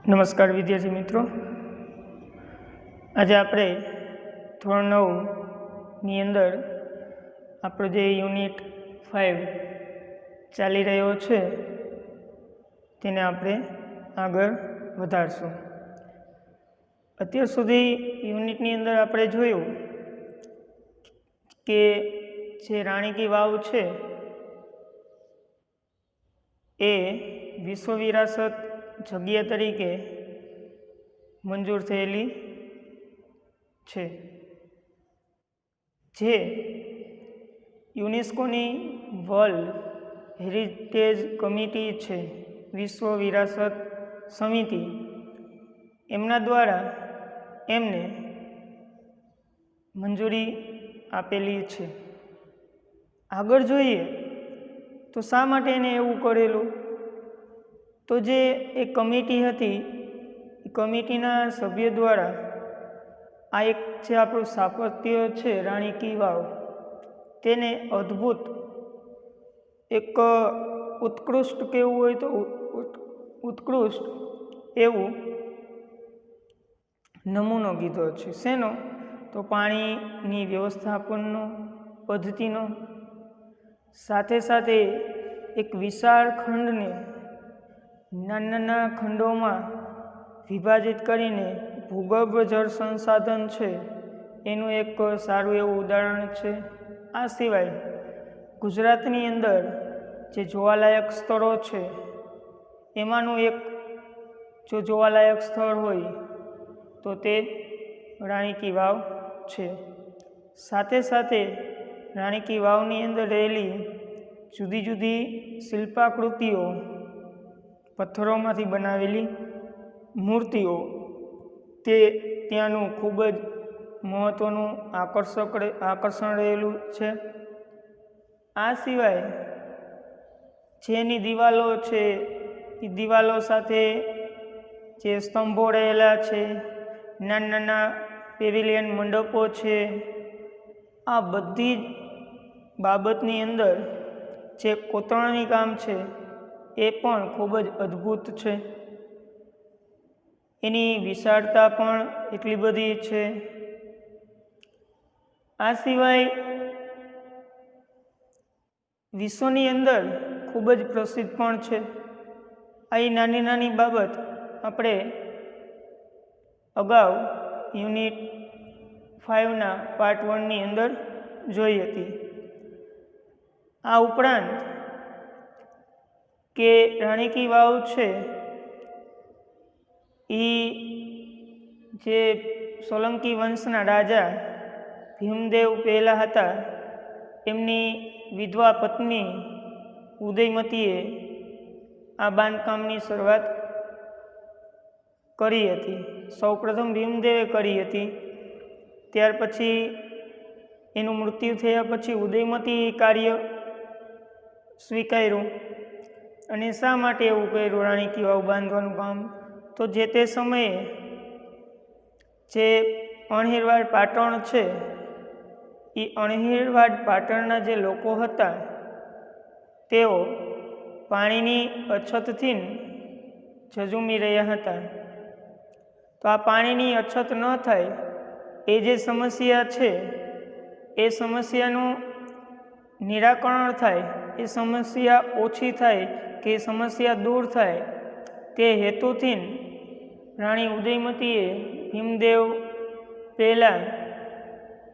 નમસ્કાર વિદ્યાર્થી મિત્રો, આજે આપણે ધોરણ 9ની અંદર આપણો જે યુનિટ 5 ચાલી રહ્યો છે તેને આપણે આગળ વધારશું. અત્યાર સુધી યુનિટની અંદર આપણે જોયું કે જે રાણી કી વાવ છે એ વિશ્વ વિરાસત જગ્યા તરીકે મંજૂર થયેલી છે, જે યુનેસ્કોની વર્લ્ડ હેરિટેજ કમિટી છે, વિશ્વ વિરાસત સમિતિ, એમના દ્વારા એમને મંજૂરી આપેલી છે. આગળ જોઈએ તો શા માટે એને એવું કરેલું? તો જે એક કમિટી હતી એ કમિટીના સભ્ય દ્વારા આ એક જે આપણું સ્થાપત્ય છે રાણી કી વાવ, તેને અદ્ભુત એક ઉત્કૃષ્ટ કહેવું હોય તો ઉત્કૃષ્ટ એવું નમૂનો કીધો છે. શેનો? તો પાણીની વ્યવસ્થાપનનો, પદ્ધતિનો, સાથે સાથે એક વિશાળ ખંડને નાના ખંડોમાં વિભાજિત કરીને ભૂગર્ભ જળ સંસાધન છે એનું એક સારું એવું ઉદાહરણ છે. આ સિવાય ગુજરાતની અંદર જે જોવાલાયક સ્થળો છે એમાંનું એક જો જોવાલાયક સ્થળ હોય તો તે રાણી કી વાવ છે. સાથે સાથે રાણી કી વાવની અંદર રહેલી જુદી જુદી શિલ્પાકૃતિઓ, પથ્થરોમાંથી બનાવેલી મૂર્તિઓ, તે ત્યાંનું ખૂબ જ મહત્ત્વનું આકર્ષણ રહેલું છે. આ સિવાય જેની દિવાલો છે એ દિવાલો સાથે જે સ્તંભો રહેલા છે, નાના નાના પેવિલિયન મંડપો છે, આ બધી જ બાબતની અંદર જે કોતરણી કામ છે એ પણ ખૂબ જ અદ્ભુત છે. એની વિશાળતા પણ એટલી બધી છે. આ સિવાય વિશ્વની અંદર ખૂબ જ પ્રસિદ્ધ પણ છે. આ નાની નાની બાબત આપણે અગાઉ યુનિટ 5ના પાર્ટ 1ની અંદર જોઈ હતી. આ ઉપરાંત કે રાણી કી વાવ છે એ જે સોલંકી વંશના રાજા ભીમદેવ પહેલા હતા, એમની વિધવા પત્ની ઉદયમતીએ આ બાંધકામની શરૂઆત કરી હતી. સૌપ્રથમ ભીમદેવે કરી હતી, ત્યાર પછી એનું મૃત્યુ થયા પછી ઉદયમતી કાર્ય સ્વીકાર્યું. અને શા માટે એવું કર્યું રાણી કી વાવ બાંધવાનું કામ? તો જે તે સમયે જે અણહિલવાડ પાટણ છે એ અણહિલવાડ પાટણના જે લોકો હતા તેઓ પાણીની અછતથી ઝઝૂમી રહ્યા હતા. તો આ પાણીની અછત ન થાય એ જે સમસ્યા છે એ સમસ્યાનું નિરાકરણ થાય, એ સમસ્યા ઓછી થાય કે એ સમસ્યા દૂર થાય, તે હેતુથી રાણી ઉદયમતીએ ભીમદેવ પહેલાં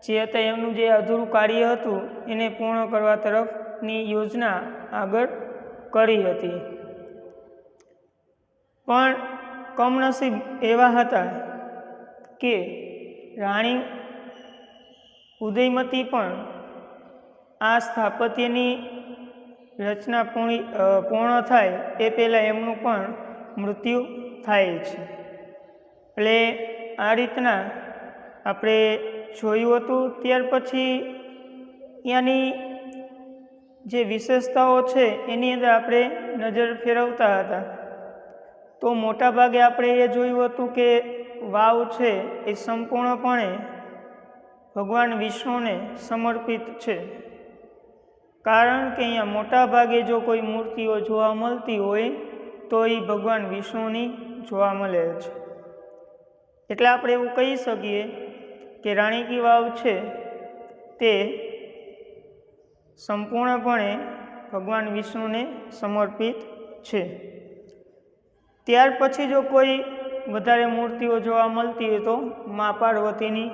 જે હતા એમનું જે અધૂરું કાર્ય હતું એને પૂર્ણ કરવા તરફની યોજના આગળ કરી હતી. પણ કમનસીબ એવા હતા કે રાણી ઉદયમતી પણ આ સ્થાપત્યની રચના પૂર્ણ થાય એ પહેલાં એમનું પણ મૃત્યુ થાય છે. એટલે આ રીતના આપણે જોયું હતું. ત્યાર પછી ત્યાંની જે વિશેષતાઓ છે એની અંદર આપણે નજર ફેરવતા હતા તો મોટા ભાગે આપણે એ જોયું હતું કે વાવ છે એ સંપૂર્ણપણે ભગવાન વિષ્ણુને સમર્પિત છે. કારણ કે અહીંયા મોટા ભાગે જો કોઈ મૂર્તિઓ જોવા મળતી હોય તો એ ભગવાન વિષ્ણુની જોવા મળે છે. એટલે આપણે એવું કહી શકીએ કે રાણી કી વાવ છે તે સંપૂર્ણપણે ભગવાન વિષ્ણુને સમર્પિત છે. ત્યાર પછી જો કોઈ વધારે મૂર્તિઓ જોવા મળતી હોય તો મા પાર્વતીની,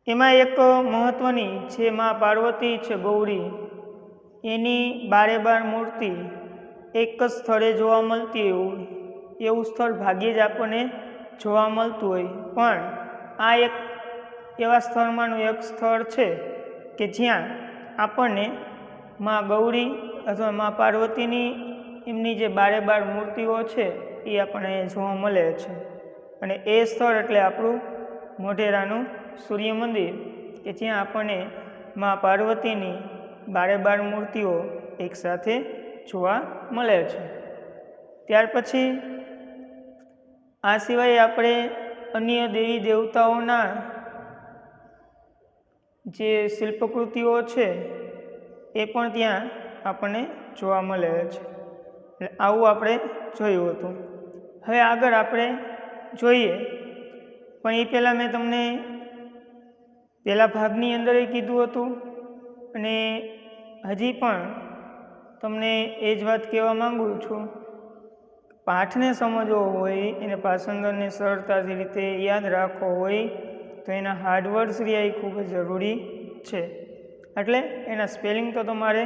એમાં એક મહત્ત્વની છે મા પાર્વતી છે ગૌરી, એની 12 મૂર્તિ એક જ સ્થળે જોવા મળતી હોય એવું સ્થળ ભાગ્યે જ આપણને જોવા મળતું હોય, પણ આ એક એવા સ્થળમાંનું એક સ્થળ છે કે જ્યાં આપણને મા ગૌરી અથવા મા પાર્વતીની એમની જે 12 મૂર્તિઓ છે એ આપણને જોવા મળે છે. અને એ સ્થળ એટલે આપણું મોઢેરાનું સૂર્ય મંદિર કે જ્યાં આપણને મા પાર્વતીની 12 મૂર્તિઓ એકસાથે જોવા મળે છે. ત્યાર પછી આ સિવાય આપણે અન્ય દેવી દેવતાઓના જે શિલ્પકૃતિઓ છે એ પણ ત્યાં આપણને જોવા મળે છે. આવું આપણે જોયું હતું. હવે આગળ આપણે જોઈએ, પણ એ પહેલાં મેં તમને પહેલા ભાગની અંદર કીધું હતું અને હજી પણ તમને એ જ વાત કહેવા માગું છું. પાઠને સમજવો હોય, એને પાસંદરને સરળતાથી રીતે યાદ રાખવો હોય તો એના હાર્ડવર્ડ્સ રહ્યા એ ખૂબ જ જરૂરી છે. એટલે એના સ્પેલિંગ તો તમારે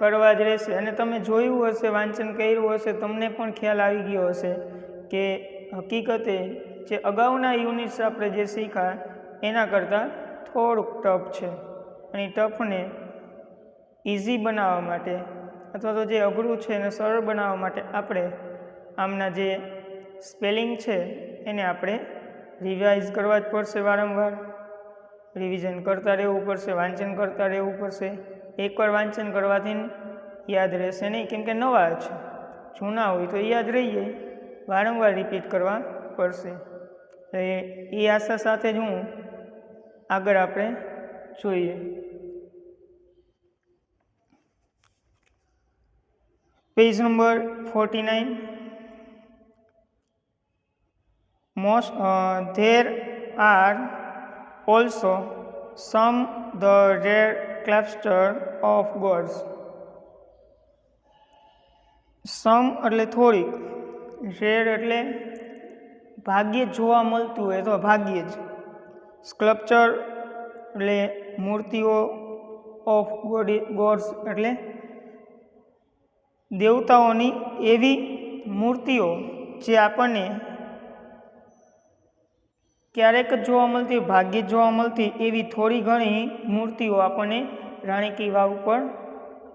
કરવા જ રહેશે. અને તમે જોયું હશે, વાંચન કર્યું હશે, તમને પણ ખ્યાલ આવી ગયો હશે કે હકીકતે જે અગાઉના યુનિટ્સ આપણે જે શીખ્યા એના કરતાં થોડુંક ટફ છે. અને ટફને ઇઝી બનાવવા માટે અથવા તો જે અઘરું છે એને સરળ બનાવવા માટે આપણે આમના જે સ્પેલિંગ છે એને આપણે રિવાઇઝ કરવા જ પડશે. વારંવાર રિવિઝન કરતા રહેવું પડશે, વાંચન કરતા રહેવું પડશે. એકવાર વાંચન કરવાથી યાદ રહેશે નહીં, કેમ કે નવા છે. જૂના હોય તો યાદ રહી જાય, વારંવાર રિપીટ કરવા પડશે. એ આશા સાથે જ હું આગળ આપણે જોઈએ. Page number 49. There are also some the rare cluster of gods. સમ એટલે થોડીક, રેર એટલે ભાગ્યે જ જોવા મળતું હોય તો ભાગ્યે જ, સ્કલ્પચર એટલે મૂર્તિઓ, ઓફ ગોડ્સ એટલે દેવતાઓની એવી મૂર્તિઓ જે આપણને ક્યારેક જ જોવા મળતી, ભાગ્યે જ જોવા મળતી એવી થોડી ઘણી મૂર્તિઓ આપણને રાણી કી વાવ ઉપર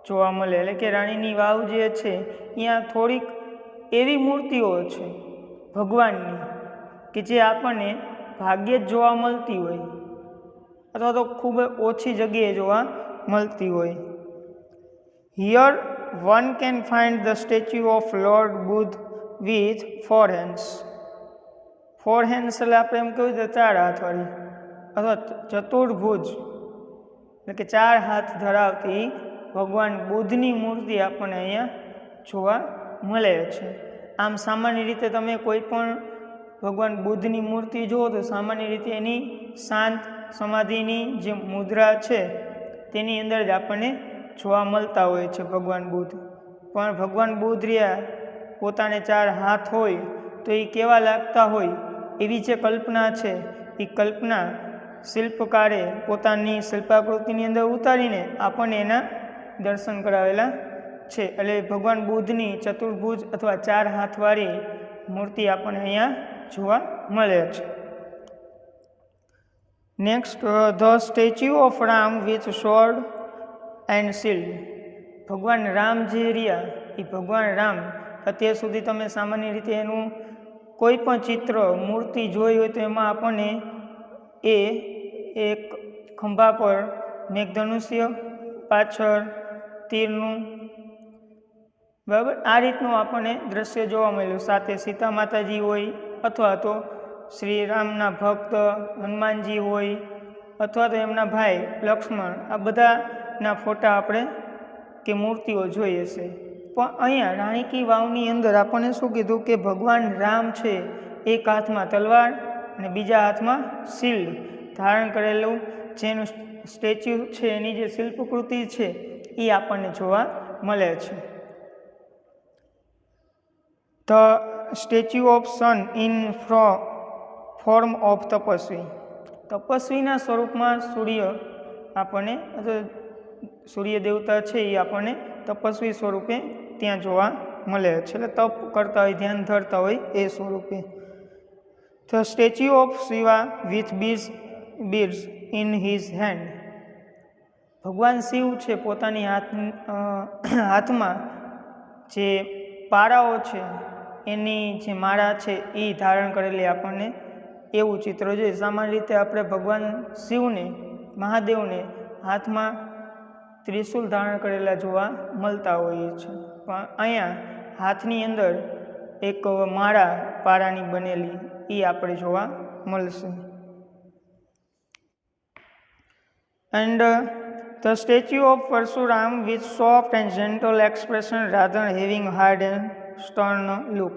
જોવા મળે. એટલે કે રાણીની વાવ જે છે ત્યાં થોડીક એવી મૂર્તિઓ છે ભગવાનની કે જે આપણને ભાગ્યે જ જોવા મળતી હોય અથવા તો ખૂબ ઓછી જગ્યાએ જોવા મળતી હોય. Here one can find the statue of lord Buddha with 4 hands. 4 hands એટલે આપણે એમ કહ્યું તો 4 હાથવાળી અથવા ચતુર્ભુજ એટલે કે 4 હાથ ધરાવતી ભગવાન બુદ્ધની મૂર્તિ આપણને અહીંયા જોવા મળે છે. આમ સામાન્ય રીતે તમે કોઈ પણ ભગવાન બુદ્ધની મૂર્તિ જુઓ તો સામાન્ય રીતે એની શાંત સમાધિની જે મુદ્રા છે તેની અંદર જ આપણને જોવા મળતા હોય છે ભગવાન બુદ્ધ. પણ ભગવાન બુદ્ધ રહ્યા પોતાને 4 હાથ હોય તો એ કેવા લાગતા હોય એવી જે કલ્પના છે એ કલ્પના શિલ્પકારે પોતાની શિલ્પાકૃતિની અંદર ઉતારીને આપણને એના દર્શન કરાવેલા છે. એટલે ભગવાન બુદ્ધની ચતુર્ભુજ અથવા 4 હાથવાળી મૂર્તિ આપણને અહીંયા જોવા મળે છે. Next, the statue of Ram with sword and shield. ભગવાન રામ જે રહ્યા એ ભગવાન રામ અત્યાર સુધી તમે સામાન્ય રીતે એનું કોઈ પણ ચિત્ર મૂર્તિ જોઈ હોય તો એમાં આપણને એ એક ખંભા પર મેઘધનુષ્ય, પાછળ તીરનું, બરાબર આ રીતનું આપણને દ્રશ્ય જોવા મળ્યું. સાથે સીતા માતાજી હોય અથવા તો શ્રી રામના ભક્ત હનુમાનજી હોય અથવા તો એમના ભાઈ લક્ષ્મણ, આ બધાના ફોટા આપણે કે મૂર્તિઓ જોઈ હશે. પણ અહીંયા રાણી કી વાવની અંદર આપણને શું કીધું કે ભગવાન રામ છે એક હાથમાં તલવાર અને બીજા હાથમાં શિલ્ડ ધારણ કરેલું જેનું સ્ટેચ્યુ છે એની જે શિલ્પકૃતિ છે એ આપણને જોવા મળે છે. The statue of sun in form of તપસ્વી, તપસ્વીના સ્વરૂપમાં સૂર્ય આપણને સૂર્ય દેવતા છે એ આપણને તપસ્વી સ્વરૂપે ત્યાં જોવા મળે છે, એટલે તપ કરતા હોય ધ્યાન ધરતા હોય એ સ્વરૂપે. The statue of Shiva with beads in his hand, ભગવાન શિવ છે પોતાની હાથમાં જે પારાઓ છે એની જે માળા છે એ ધારણ કરેલી આપણને એવું ચિત્ર જોઈએ. સામાન્ય રીતે આપણે ભગવાન શિવને મહાદેવને હાથમાં ત્રિશૂલ ધારણ કરેલા જોવા મળતા હોઈએ છે, પણ અહીંયા હાથની અંદર એક માળા પારાની બનેલી એ આપણે જોવા મળશે. And the statue of Parshuram with soft and gentle expression rather having hard and stern look,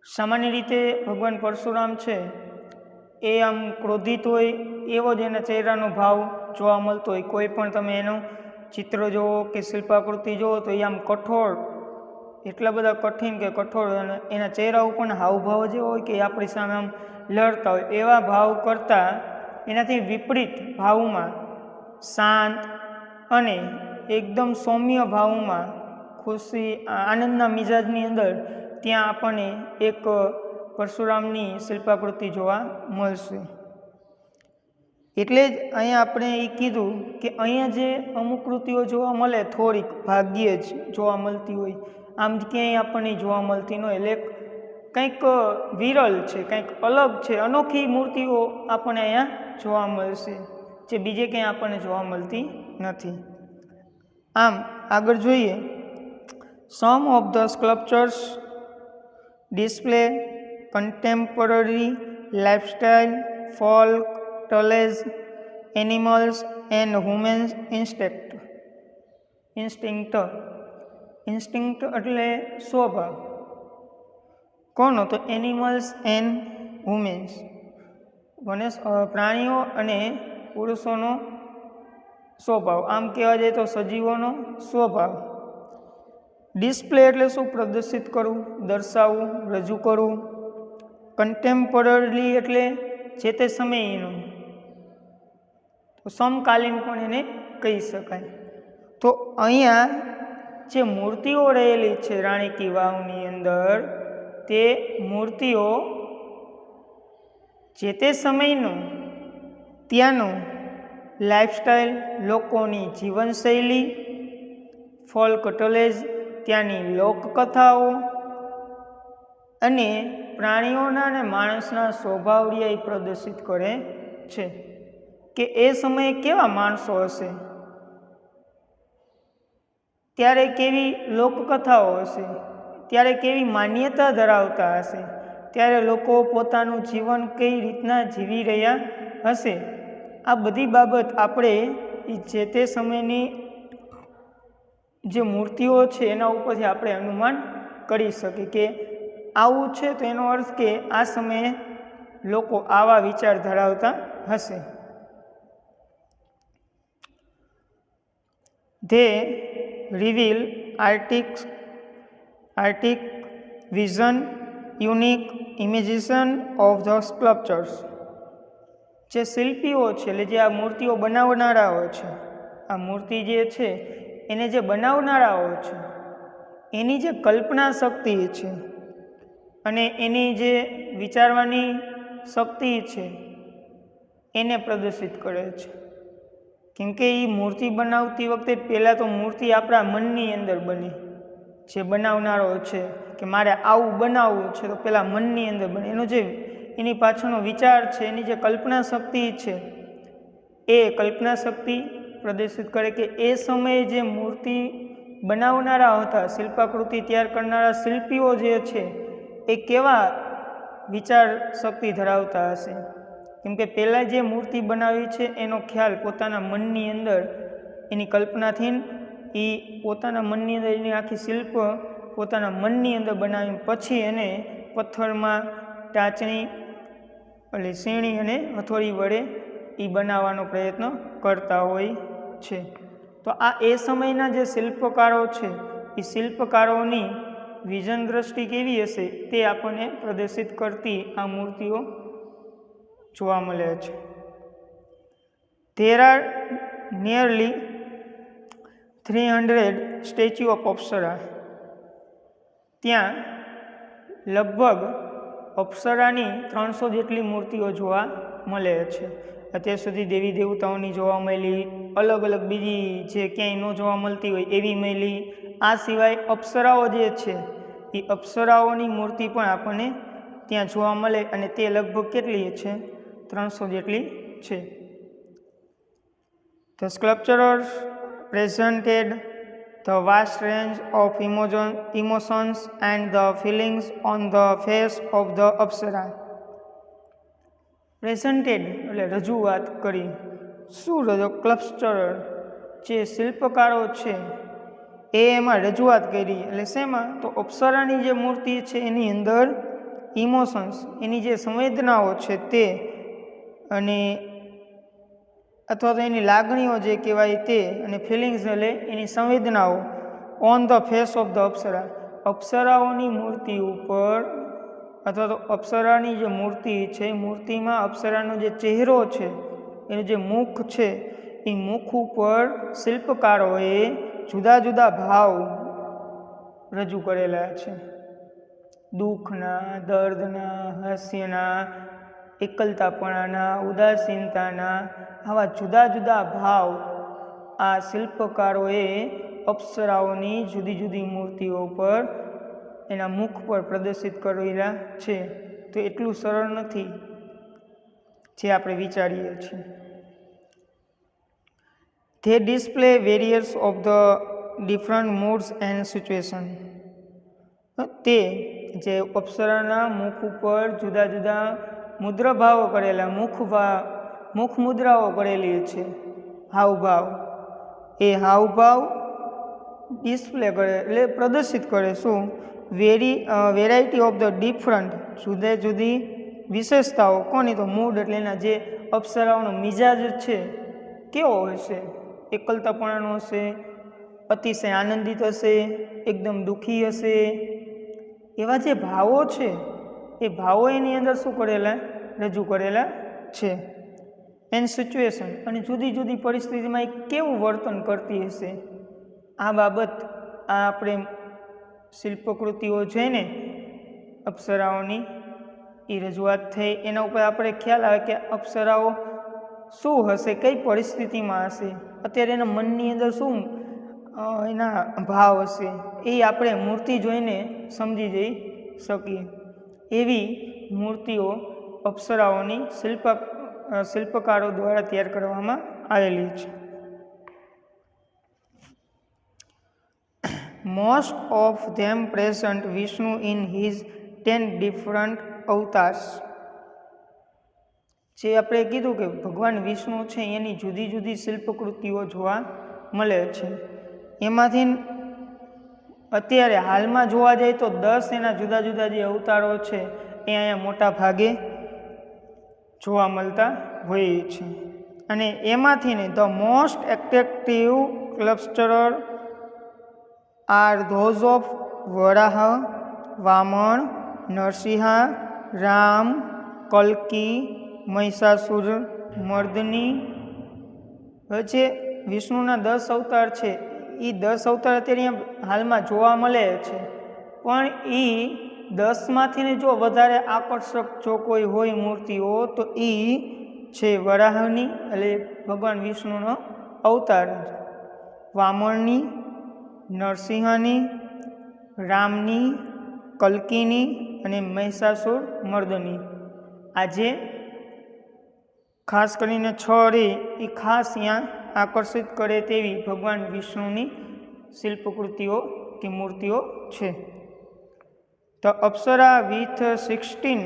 સામાન્ય રીતે ભગવાન પરશુરામ છે એ આમ ક્રોધિત હોય એવો જ એના ચહેરાનો ભાવ જોવા મળતો હોય. કોઈ પણ તમે એનું ચિત્ર જુઓ કે શિલ્પાકૃતિ જુઓ તો એ આમ કઠોર, એટલા બધા કઠિન કે કઠોર, અને એના ચહેરા ઉપર હાવભાવ જેવો હોય કે આપણી સામે આમ લડતા હોય એવા ભાવ કરતાં એનાથી વિપરીત ભાવમાં શાંત અને એકદમ સૌમ્ય ભાવમાં ખુશી આનંદના મિજાજની અંદર ત્યાં આપણને એક પરશુરામની શિલ્પાકૃતિ જોવા મળશે. એટલે જ અહીંયા આપણે એ કીધું કે અહીંયા જે અમુક કૃતિઓ જોવા મળે થોડીક ભાગ્યે જ જોવા મળતી હોય, આમ જ ક્યાંય આપણને જોવા મળતી ન હોય, એટલે કંઈક વિરલ છે, કંઈક અલગ છે, અનોખી મૂર્તિઓ આપણને અહીંયા જોવા મળશે જે બીજે ક્યાંય આપણને જોવા મળતી નથી. આમ આગળ જોઈએ, some of the sculptures display contemporary lifestyle, folk tillage, animals and humans instinct એટલે સ્વભાવ. કોનો? તો એનિમલ્સ એન્ડ હ્યુમન્સ, પ્રાણીઓ અને પુરુષોનો સ્વભાવ, આમ કહેવા જાય તો સજીવોનો સ્વભાવ. ડિસ્પ્લે એટલે શું? પ્રદર્શિત કરવું, દર્શાવવું, રજૂ કરવું. કન્ટેમ્પરરી એટલે જે તે સમયનું, તો સમકાલીન પણ એને કહી શકાય. તો અહીંયા જે મૂર્તિઓ રહેલી છે રાણી કી વાવની અંદર, તે મૂર્તિઓ જે તે સમયનું ત્યાંનું લાઇફસ્ટાઇલ, લોકોની જીવનશૈલી, ફોલ્ક ટલેજ ત્યાંની લોકકથાઓ અને પ્રાણીઓના અને માણસના સ્વભાવરિયા પ્રદર્શિત કરે છે કે એ સમયે કેવા માણસો હશે, ત્યારે કેવી લોકકથાઓ હશે, ત્યારે કેવી માન્યતા ધરાવતા હશે, ત્યારે લોકો પોતાનું જીવન કઈ રીતના જીવી રહ્યા હશે. આ બધી બાબત આપણે જે તે સમયની જે મૂર્તિઓ છે એના ઉપરથી આપણે અનુમાન કરી શકીએ કે આવું છે, તો એનો અર્થ કે આ સમયે લોકો આવા વિચાર ધરાવતા હશે. They reveal artistic vision, unique imagination of the sculptures, જે શિલ્પીઓ છે એટલે જે આ મૂર્તિઓ બનાવનારાઓ છે, આ મૂર્તિ જે છે એને જે બનાવનારાઓ છે એની જે કલ્પના શક્તિ છે અને એની જે વિચારવાની શક્તિ છે એને પ્રદર્શિત કરે છે. કેમ કે એ મૂર્તિ બનાવતી વખતે પહેલાં તો મૂર્તિ આપણા મનની અંદર બને, જે બનાવનારો છે કે મારે આવું બનાવવું છે તો પહેલાં મનની અંદર બને, એનો જે એની પાછળનો વિચાર છે, એની જે કલ્પના શક્તિ છે એ કલ્પના શક્તિ પ્રદર્શિત કરે કે એ સમયે જે મૂર્તિ બનાવનારા હતા, શિલ્પાકૃતિ તૈયાર કરનારા શિલ્પીઓ જે છે એ કેવા વિચાર શક્તિ ધરાવતા હશે. કેમ કે પહેલાં જે મૂર્તિ બનાવી છે એનો ખ્યાલ પોતાના મનની અંદર એની કલ્પનાથી એ પોતાના મનની અંદર એની આખી શિલ્પ પોતાના મનની અંદર બનાવી પછી એને પથ્થરમાં ટાંચણી એટલે સીણી અને હથોડી વડે એ બનાવવાનો પ્રયત્ન કરતા હોય છે. તો આ એ સમયના જે શિલ્પકારો છે એ શિલ્પકારોની વિઝન દ્રષ્ટિ કેવી હશે તે આપણને પ્રદર્શિત કરતી આ મૂર્તિઓ જોવા મળે છે. There are nearly 300 statue of apsara. ત્યાં લગભગ અપ્સરાની 300 જેટલી મૂર્તિઓ જોવા મળે છે. અત્યાર સુધી દેવી દેવતાઓની જોવા મળી, અલગ અલગ બીજી જે ક્યાંય ન જોવા મળતી હોય એવી મળી. આ સિવાય અપ્સરાઓ જે છે એ અપ્સરાઓની મૂર્તિ પણ આપણને ત્યાં જોવા મળે અને તે લગભગ કેટલી છે? 300 જેટલી છે. The sculptures presented the vast range of emotions and the feelings on the face of the Apsara. Presented એટલે રજૂઆત કરી. શું સ્કલ્પચર જે શિલ્પકારો છે એ એમાં રજૂઆત કરી એટલે શેમાં? તો અપ્સરાની જે મૂર્તિ છે એની અંદર ઇમોશન્સ એની જે સંવેદનાઓ છે તે અને અથવા તો એની લાગણીઓ જે કહેવાય તે અને ફિલિંગ્સ એટલે એની સંવેદનાઓ on the face of the apsara અપ્સરાઓની મૂર્તિ ઉપર અથવા તો અપ્સરાની જે મૂર્તિ છે મૂર્તિમાં અપ્સરાનો જે ચહેરો છે એનું જે મુખ છે એ મુખ ઉપર શિલ્પકારોએ જુદા જુદા ભાવ રજૂ કરેલા છે. દુઃખના, દર્દના, હાસ્યના, એકલતાપણાના, ઉદાસીનતાના આવા જુદા જુદા ભાવ આ શિલ્પકારોએ અપ્સરાઓની જુદી જુદી મૂર્તિઓ પર એના મુખ પર પ્રદર્શિત કરેલા છે. તો એટલું સરળ નથી જે આપણે વિચારીએ છીએ. They display various of the different moods and situation. તે જે અપ્સરાના મુખ ઉપર જુદા જુદા મુદ્રાભાવો કરેલા મુખ મુદ્રાઓ કરેલી છે, હાવભાવ. એ હાવભાવ ડિસ્પ્લે કરે એટલે પ્રદર્શિત કરે. શું? વેરાયટી ઓફ ધ ડિફરન્ટ જુદા જુદી વિશેષતાઓ. કોની? તો મૂડ એટલે એના જે અપ્સરાઓનો મિજાજ છે કેવો હશે? એકલતાપણાનો હશે, અતિશય આનંદિત હશે, એકદમ દુઃખી હશે. એવા જે ભાવો છે એ ભાવો એની અંદર શું કરેલા? રજૂ કરેલા છે. એન્ડ સિચ્યુએશન અને જુદી જુદી પરિસ્થિતિમાં એ કેવું વર્તન કરતી હશે આ બાબત આ આપણે શિલ્પકૃતિઓ છે ને અપ્સરાઓની એ રજૂઆત થઈ. એના ઉપર આપણે ખ્યાલ આવે કે અપ્સરાઓ શું હશે, કઈ પરિસ્થિતિમાં હશે, અત્યારે એના મનની અંદર શું એના ભાવ હશે એ આપણે મૂર્તિ જોઈને સમજી જઈ શકીએ. એવી મૂર્તિઓ અપ્સરાઓની શિલ્પકારો દ્વારા તૈયાર કરવામાં આવેલી છે. Most of them present Vishnu in his 10 different avatars. જે આપણે કીધું કે ભગવાન વિષ્ણુ છે એની જુદી જુદી શિલ્પકૃતિઓ જોવા મળે છે. એમાંથી અત્યારે હાલમાં જોવા જાય તો 10 એના જુદા જુદા જે અવતારો છે એ અહીંયા મોટા ભાગે જોવા મળતા હોય છે. અને એમાંથી ને the most attractive sculpture are those of Varaha, Vamana, Narasimha, Rama, કલ્કી, મહિષાસુર મર્દની. વચ્ચે વિષ્ણુના 10 અવતાર છે એ 10 અવતાર અત્યારે હાલમાં જોવા મળે છે. પણ એ 10માંથી જો વધારે આકર્ષક જો કોઈ હોય મૂર્તિઓ તો એ છે વરાહની એટલે ભગવાન વિષ્ણુનો અવતાર, વામણની, નરસિંહની, રામની, કલ્કીની અને મહિષાસુર મર્દની. આજે ખાસ કરીને 6 રે એ ખાસ અહીંયા આકર્ષિત કરે તેવી ભગવાન વિષ્ણુની શિલ્પકૃતિઓ કે મૂર્તિઓ છે. The Apsara with 16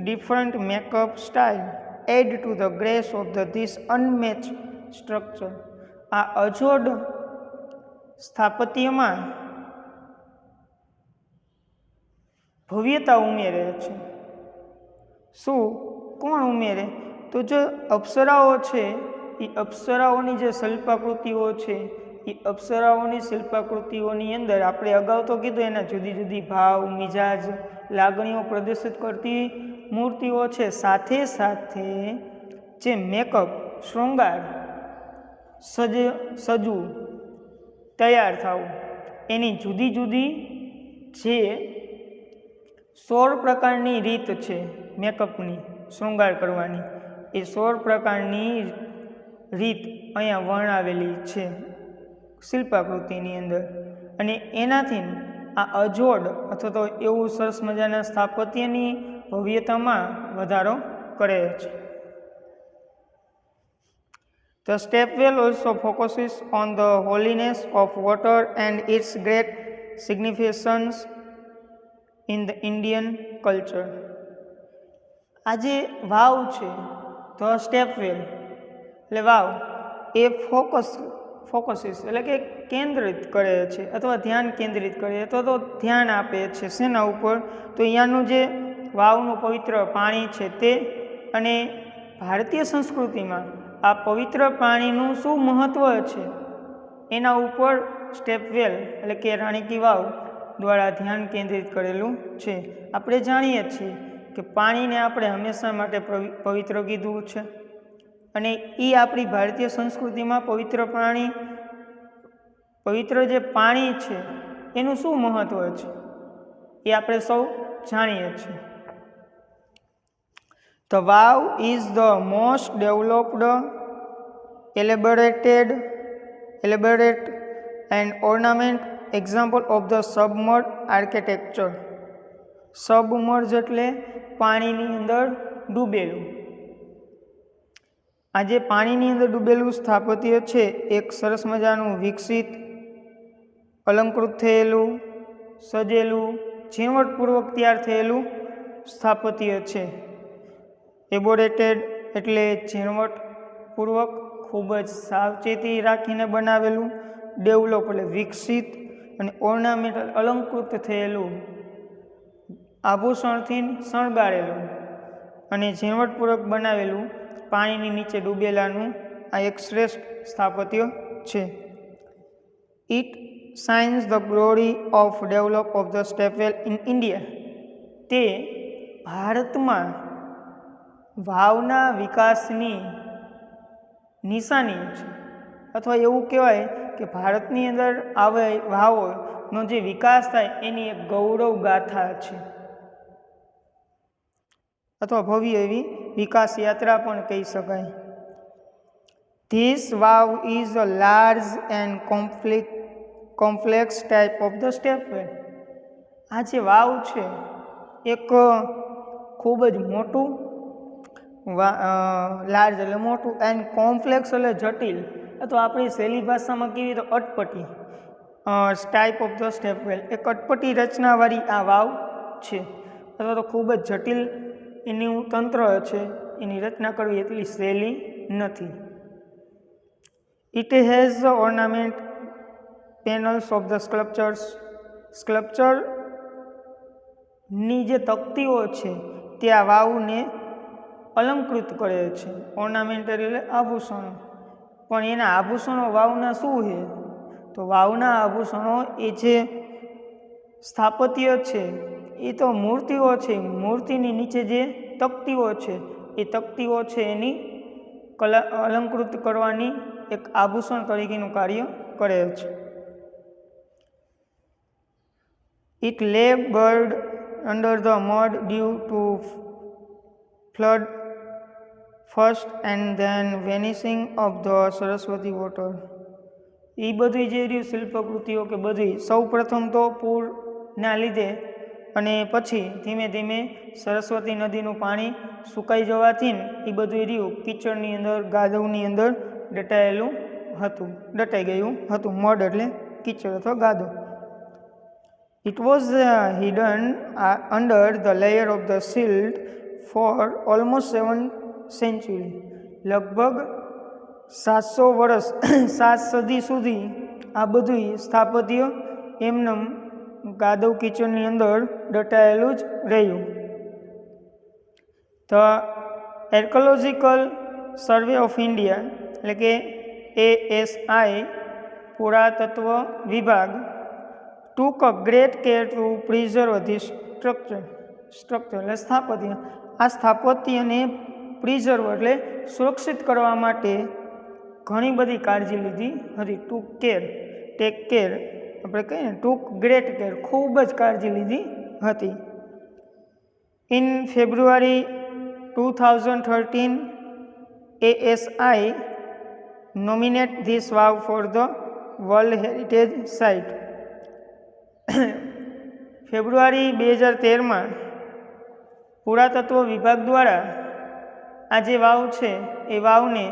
different makeup style add to the grace of this unmatched structure. આ અજોડ સ્થાપત્યમાં ભવ્યતા ઉમેરે છે. શું કોણ ઉમેરે? તો જો અપ્સરાઓ છે એ અપ્સરાઓની જે શિલ્પાકૃતિઓ છે એ અપ્સરાઓની શિલ્પાકૃતિઓની અંદર આપણે અગાઉ તો કીધું એના જુદી જુદી ભાવ, મિજાજ, લાગણીઓ પ્રદર્શિત કરતી મૂર્તિઓ છે. સાથે સાથે જે મેકઅપ, શૃંગાર, સજવું, તૈયાર થવું, એની જુદી જુદી જે 16 પ્રકારની રીત છે મેકઅપની, શૃંગાર કરવાની, એ 16 પ્રકારની રીત અહીંયા વર્ણવેલી છે શિલ્પાકૃતિની અંદર. અને એનાથી આ અજોડ અથવા તો એવું સરસ મજાના સ્થાપત્યની ભવ્યતામાં વધારો કરે છે. The stepwell also focuses on the holiness of water and its great significance in the Indian culture. આ જે વાવ છે, ધ સ્ટેપવેલ એટલે વાવ, એ ફોકસીસ એટલે કે કેન્દ્રિત કરે છે અથવા ધ્યાન કેન્દ્રિત કરે અથવા તો ધ્યાન આપે છે શેના ઉપર? તો અહીંયાનું જે વાવનું પવિત્ર પાણી છે તે, અને ભારતીય સંસ્કૃતિમાં આ પવિત્ર પાણીનું શું મહત્ત્વ છે એના ઉપર સ્ટેપવેલ એટલે કે રાણી કી વાવ દ્વારા ધ્યાન કેન્દ્રિત કરેલું છે. આપણે જાણીએ છીએ કે પાણીને આપણે હંમેશા માટે પવિત્ર કીધું છે, અને એ આપણી ભારતીય સંસ્કૃતિમાં પવિત્ર જે પાણી છે એનું શું મહત્ત્વ છે એ આપણે સૌ જાણીએ છીએ. The vow is the most developed, elaborate and ornament example of the submerged architecture. Submerge એટલે પાણીની અંદર ડૂબેલું. આ જે પાણીની અંદર ડૂબેલું સ્થાપત્ય છે એક સરસ મજાનું વિકસિત, અલંકૃત થયેલું, સજેલું, ઝીણવટપૂર્વક તૈયાર થયેલું સ્થાપત્ય છે. એબોરેટેડ એટલે ઝીણવટપૂર્વક, ખૂબ જ સાવચેતી રાખીને બનાવેલું. ડેવલપ એટલે વિકસિત, અને ઓર્નામેન્ટલ અલંકૃત થયેલું, આભૂષણથી શણગારેલું અને ઝીણવટપૂર્વક બનાવેલું પાણીની નીચે ડૂબેલાનું આ એક શ્રેષ્ઠ સ્થાપત્ય છે. It shines the glory of develop of the stepwell in India. તે ભારતમાં વાવના વિકાસની નિશાની છે, અથવા એવું કહેવાય કે ભારતની અંદર આવે વાવોનો જે વિકાસ થાય એની એક ગૌરવ ગાથા છે, અથવા ભવ્ય એવી વિકાસ યાત્રા પણ કહી શકાય. This vav is a large and complex type of the stepwell. આ જે વાવ છે એક ખૂબ જ મોટું, લાર્જ એટલે મોટું, એન્ડ કોમ્પ્લેક્સ એટલે જટિલ, અથવા આપણી શૈલી ભાષામાં કહીએ તો અટપટી ટાઈપ ઓફ ધ સ્ટેપવેલ. એક અટપટી રચનાવાળી આ વાવ છે, અથવા તો ખૂબ જ જટિલ એનું તંત્ર છે, એની રચના કરવી એટલી સહેલી નથી. It has ornament panels of the સ્કલ્પચરની જે તકતીઓ છે તે આ વાવને અલંકૃત કરે છે. ઓર્નામેન્ટ એટલે આભૂષણો, પણ એના આભૂષણો વાવના શું છે? તો વાવના આભૂષણો એ જે સ્થાપત્ય છે એ તો મૂર્તિઓ છે, મૂર્તિની નીચે જે તકતીઓ છે એ તકતીઓ છે એની અલંકૃત કરવાની એક આભૂષણ તરીકેનું કાર્ય કરે છે. It lay buried under the mud due to flood first and then vanishing of the Saraswati water. એ બધી જે રહ્યું શિલ્પકૃતિઓ કે બધી સૌ પ્રથમ તો પૂરના લીધે અને પછી ધીમે ધીમે સરસ્વતી નદીનું પાણી સુકાઈ જવાથી એ બધું રહ્યું કીચડની અંદર, ગાદવની અંદર દટાઈ ગયું હતું. મડ એટલે કીચડ અથવા ગાદવ. It was hidden under the layer of the silt for almost 7 century. લગભગ 700 વર્ષ, 7 સદી સુધી આ બધું સ્થાપત્ય એમનેમ કાદવ કિચડની અંદર દટાયેલું જ રહ્યું. તો આર્કિયોલોજીકલ સર્વે ઓફ ઇન્ડિયા એટલે કે ASI પુરાતત્વ વિભાગ took a great care to preserve this structure એટલે સ્થાપત્ય. આ સ્થાપત્યને પ્રિઝર્વ એટલે સુરક્ષિત કરવા માટે ઘણી બધી કાળજી લીધી હતી. ટુક કેર, ટેક કેર આપણે કહીએ ને, ટુક ગ્રેટ કેર, ખૂબ જ કાળજી લીધી હતી. In February 2013 ASI nominate this vav for the world heritage site. February 2013માં પુરાતત્વ વિભાગ દ્વારા આ જે વાવ છે એ વાવને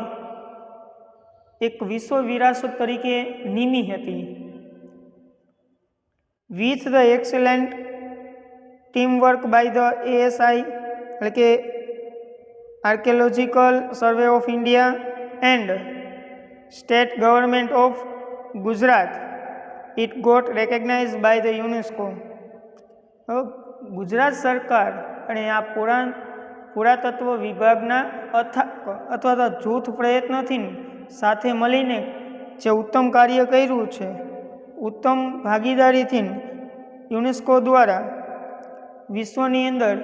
એક વિશ્વ વિરાસત તરીકે નિમી હતી. With the excellent teamwork by the ASI એટલે કે archaeological survey of India and state government of Gujarat it got recognise by the UNESCO. Gujarat સરકાર અને આ પુરાતત્વ વિભાગના અથવા તો જૂથ પ્રયત્નથી સાથે મળીને જે ઉત્તમ કાર્ય કર્યું છે, ઉત્તમ ભાગીદારીથી યુનેસ્કો દ્વારા વિશ્વની અંદર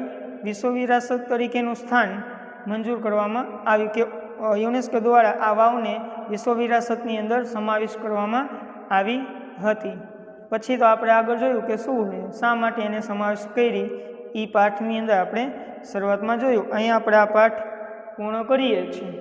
વિશ્વ વિરાસત તરીકેનું સ્થાન મંજૂર કરવામાં આવ્યું કે યુનેસ્કો દ્વારા આ વાવને વિશ્વ વિરાસતની અંદર સમાવેશ કરવામાં આવી હતી. પછી તો આપણે આગળ જોયું કે શું છે, શા માટે એને સમાવેશ કરી, એ પાઠની અંદર આપણે શરૂઆતમાં જોયું. અહીંયા આપણે આ પાઠ પૂર્ણ કરીએ છીએ.